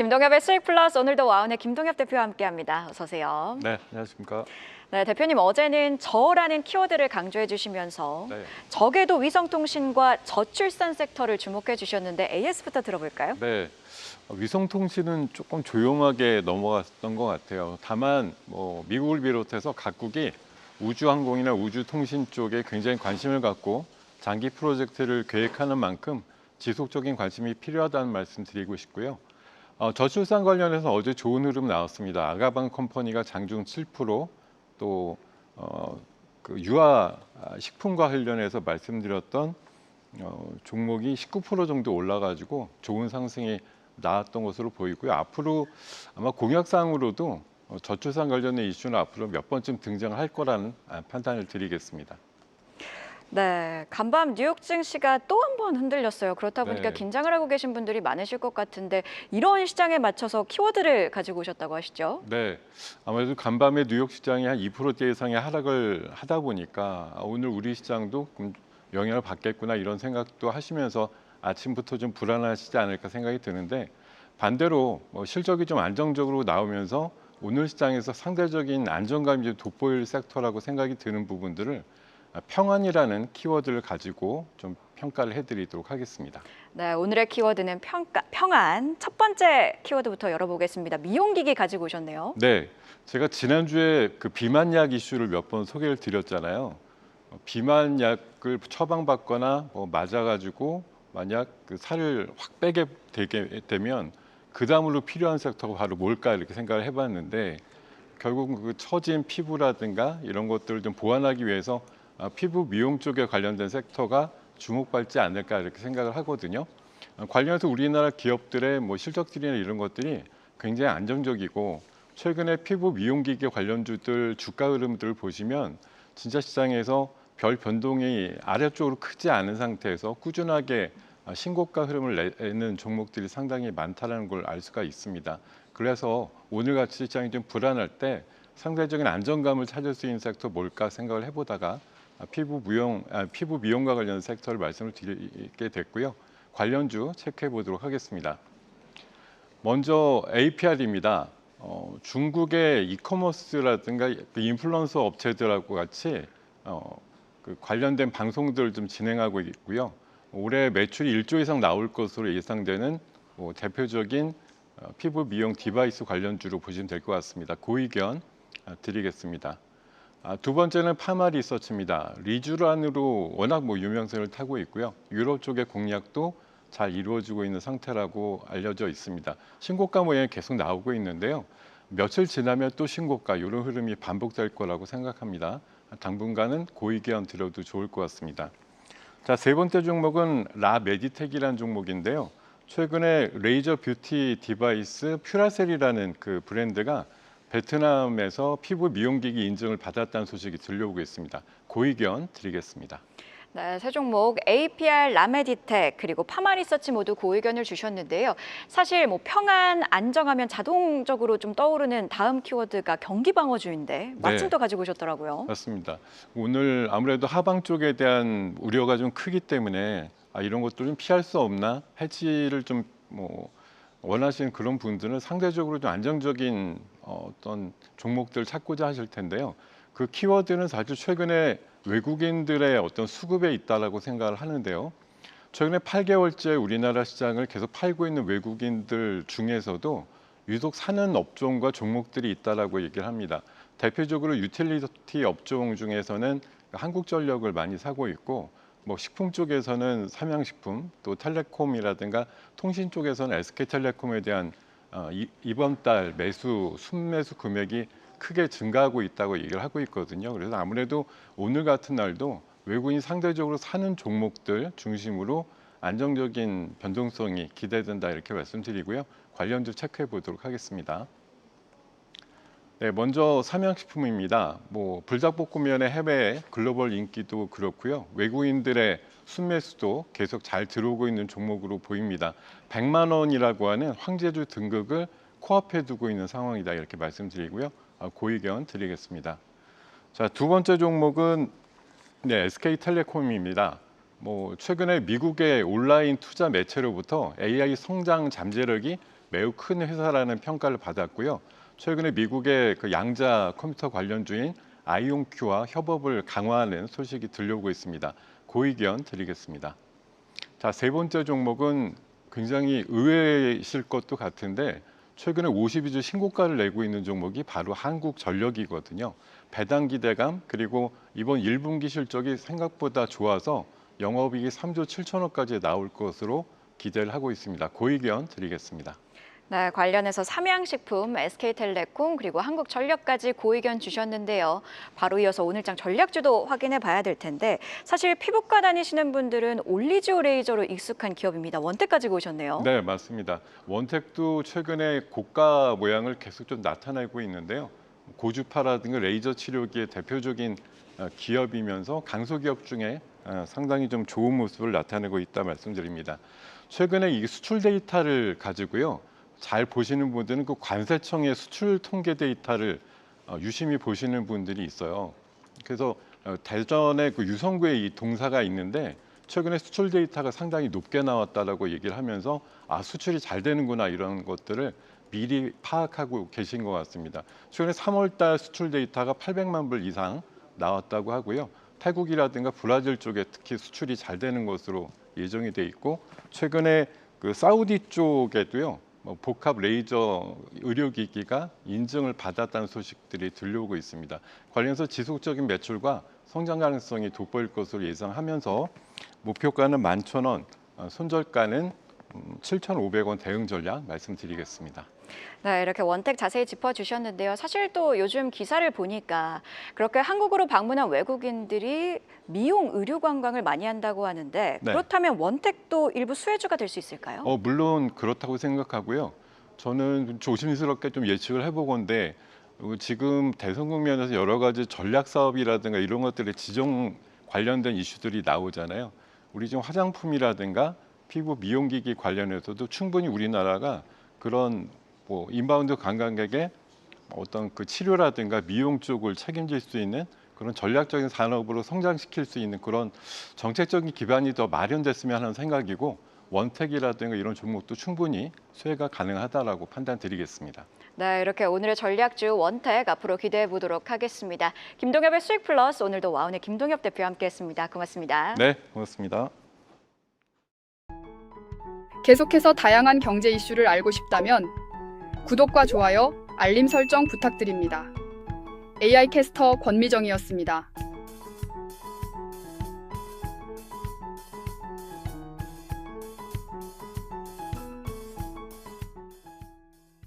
김동엽의 수익 플러스 오늘도 와운의 김동엽 대표와 함께합니다. 어서 오세요. 네, 안녕하십니까. 네, 대표님 어제는 저라는 키워드를 강조해 주시면서 네. 저궤도 위성통신과 저출산 섹터를 주목해 주셨는데 AS부터 들어볼까요? 네, 위성통신은 조금 조용하게 넘어갔던 것 같아요. 다만 미국을 비롯해서 각국이 우주항공이나 우주통신 쪽에 굉장히 관심을 갖고 장기 프로젝트를 계획하는 만큼 지속적인 관심이 필요하다는 말씀 드리고 싶고요. 저출산 관련해서 어제 좋은 흐름 나왔습니다. 아가방 컴퍼니가 장중 7%, 또 그 유아 식품과 관련해서 말씀드렸던 종목이 19% 정도 올라가지고 좋은 상승이 나왔던 것으로 보이고요. 앞으로 아마 공약상으로도 저출산 관련된 이슈는 앞으로 몇 번쯤 등장할 거라는 판단을 드리겠습니다. 네, 간밤 뉴욕 증시가 또 한 번 흔들렸어요. 그렇다 보니까 네. 긴장을 하고 계신 분들이 많으실 것 같은데 이런 시장에 맞춰서 키워드를 가지고 오셨다고 하시죠? 네, 아무래도 간밤에 뉴욕 시장이 한 2%대 이상의 하락을 하다 보니까 오늘 우리 시장도 영향을 받겠구나 이런 생각도 하시면서 아침부터 좀 불안하시지 않을까 생각이 드는데, 반대로 실적이 좀 안정적으로 나오면서 오늘 시장에서 상대적인 안정감이 좀 돋보일 섹터라고 생각이 드는 부분들을 평안이라는 키워드를 가지고 좀 평가를 해드리도록 하겠습니다. 네, 오늘의 키워드는 평안. 첫 번째 키워드부터 열어보겠습니다. 미용기기 가지고 오셨네요. 네, 제가 지난주에 그 비만약 이슈를 몇 번 소개를 드렸잖아요. 비만약을 처방받거나 맞아가지고 만약 그 살을 확 빼게 되게 되면 그 다음으로 필요한 섹터가 바로 뭘까 이렇게 생각을 해봤는데, 결국 그 처진 피부라든가 이런 것들을 좀 보완하기 위해서 피부 미용 쪽에 관련된 섹터가 주목받지 않을까 이렇게 생각을 하거든요. 관련해서 우리나라 기업들의 실적들이나 이런 것들이 굉장히 안정적이고, 최근에 피부 미용기기 관련주들 주가 흐름들을 보시면 진짜 시장에서 별 변동이 아래쪽으로 크지 않은 상태에서 꾸준하게 신고가 흐름을 내는 종목들이 상당히 많다는 걸 알 수가 있습니다. 그래서 오늘같이 시장이 좀 불안할 때 상대적인 안정감을 찾을 수 있는 섹터 뭘까 생각을 해보다가 피부 미용과 관련 섹터를 말씀을 드리게 됐고요. 관련주 체크해 보도록 하겠습니다. 먼저 APR입니다. 중국의 이커머스라든가 인플루언서 업체들하고 같이 그 관련된 방송들을 좀 진행하고 있고요. 올해 매출이 1조 이상 나올 것으로 예상되는 대표적인 피부 미용 디바이스 관련주로 보시면 될 것 같습니다. 그 의견 드리겠습니다. 두 번째는 파마 리서치입니다. 리쥬란으로 워낙 유명세를 타고 있고요. 유럽 쪽의 공략도 잘 이루어지고 있는 상태라고 알려져 있습니다. 신고가 모양이 계속 나오고 있는데요. 며칠 지나면 또 신고가, 이런 흐름이 반복될 거라고 생각합니다. 당분간은 그 의견 드려도 좋을 것 같습니다. 자, 세 번째 종목은 라메디텍이라는 종목인데요. 최근에 레이저 뷰티 디바이스 퓨라셀이라는 그 브랜드가 베트남에서 피부 미용기기 인증을 받았다는 소식이 들려오고 있습니다. 그 의견 드리겠습니다. 네, 세 종목 APR, 라메디텍 그리고 파마리서치 모두 그 의견을 주셨는데요. 사실 평안, 안정하면 자동적으로 좀 떠오르는 다음 키워드가 경기방어주인데 마침 또 가지고 오셨더라고요. 맞습니다. 오늘 아무래도 하방 쪽에 대한 우려가 좀 크기 때문에 이런 것도 좀 피할 수 없나, 해지를 좀 원하시는 그런 분들은 상대적으로 좀 안정적인 어떤 종목들을 찾고자 하실 텐데요. 그 키워드는 사실 최근에 외국인들의 어떤 수급에 있다라고 생각을 하는데요. 최근에 8개월째 우리나라 시장을 계속 팔고 있는 외국인들 중에서도 유독 사는 업종과 종목들이 있다라고 얘기를 합니다. 대표적으로 유틸리티 업종 중에서는 한국전력을 많이 사고 있고, 식품 쪽에서는 삼양식품, 또 텔레콤이라든가 통신 쪽에서는 SK텔레콤에 대한 이번 달 순매수 금액이 크게 증가하고 있다고 얘기를 하고 있거든요. 그래서 아무래도 오늘 같은 날도 외국인이 상대적으로 사는 종목들 중심으로 안정적인 변동성이 기대된다 이렇게 말씀드리고요. 관련주 체크해 보도록 하겠습니다. 네, 먼저 삼양식품입니다. 불닭볶음면의 해외 글로벌 인기도 그렇고요. 외국인들의 순매수도 계속 잘 들어오고 있는 종목으로 보입니다. 100만 원이라고 하는 황제주 등극을 코앞에 두고 있는 상황이다 이렇게 말씀드리고요. 그 의견 드리겠습니다. 자, 두 번째 종목은 SK텔레콤입니다. 최근에 미국의 온라인 투자 매체로부터 AI 성장 잠재력이 매우 큰 회사라는 평가를 받았고요. 최근에 미국의 그 양자 컴퓨터 관련주인 아이온큐와 협업을 강화하는 소식이 들려오고 있습니다. 그 의견 드리겠습니다. 자, 세 번째 종목은 굉장히 의외이실 것도 같은데 최근에 52주 신고가를 내고 있는 종목이 바로 한국전력이거든요. 배당 기대감 그리고 이번 1분기 실적이 생각보다 좋아서 영업이익이 3조 7천억까지 나올 것으로 기대를 하고 있습니다. 그 의견 드리겠습니다. 네, 관련해서 삼양식품, SK텔레콤 그리고 한국전력까지 고의견 주셨는데요. 바로 이어서 오늘장 전략주도 확인해 봐야 될 텐데 사실 피부과 다니시는 분들은 올리지오 레이저로 익숙한 기업입니다. 원택 가지고 오셨네요. 네, 맞습니다. 원택도 최근에 고가 모양을 계속 좀 나타내고 있는데요. 고주파라든가 레이저 치료기의 대표적인 기업이면서 강소기업 중에 상당히 좀 좋은 모습을 나타내고 있다 말씀드립니다. 최근에 이 수출 데이터를 가지고요. 잘 보시는 분들은 그 관세청의 수출 통계 데이터를 유심히 보시는 분들이 있어요. 그래서 대전에 그 유성구에 이 동사가 있는데 최근에 수출 데이터가 상당히 높게 나왔다라고 얘기를 하면서 수출이 잘 되는구나 이런 것들을 미리 파악하고 계신 것 같습니다. 최근에 3월달 수출 데이터가 800만 불 이상 나왔다고 하고요. 태국이라든가 브라질 쪽에 특히 수출이 잘 되는 것으로 예정이 돼 있고 최근에 그 사우디 쪽에도요. 복합 레이저 의료기기가 인증을 받았다는 소식들이 들려오고 있습니다. 관련해서 지속적인 매출과 성장 가능성이 돋보일 것으로 예상하면서 목표가는 11,000원, 손절가는 7,500원 대응 전략 말씀드리겠습니다. 네, 이렇게 원택 자세히 짚어주셨는데요. 사실 또 요즘 기사를 보니까 그렇게 한국으로 방문한 외국인들이 미용 의료 관광을 많이 한다고 하는데 네. 그렇다면 원택도 일부 수혜주가 될 수 있을까요? 물론 그렇다고 생각하고요. 저는 조심스럽게 좀 예측을 해보건데 지금 대선 국면에서 여러 가지 전략 사업이라든가 이런 것들의 지정 관련된 이슈들이 나오잖아요. 우리 지금 화장품이라든가 피부 미용기기 관련해서도 충분히 우리나라가 그런 인바운드 관광객의 어떤 그 치료라든가 미용 쪽을 책임질 수 있는 그런 전략적인 산업으로 성장시킬 수 있는 그런 정책적인 기반이 더 마련됐으면 하는 생각이고 원택이라든가 이런 종목도 충분히 수혜가 가능하다라고 판단드리겠습니다. 네, 이렇게 오늘의 전략주 원택 앞으로 기대해 보도록 하겠습니다. 김동엽의 수익 플러스 오늘도 와운의 김동엽 대표와 함께했습니다. 고맙습니다. 네, 고맙습니다. 계속해서 다양한 경제 이슈를 알고 싶다면 구독과 좋아요, 알림 설정 부탁드립니다. AI 캐스터 권미정이었습니다.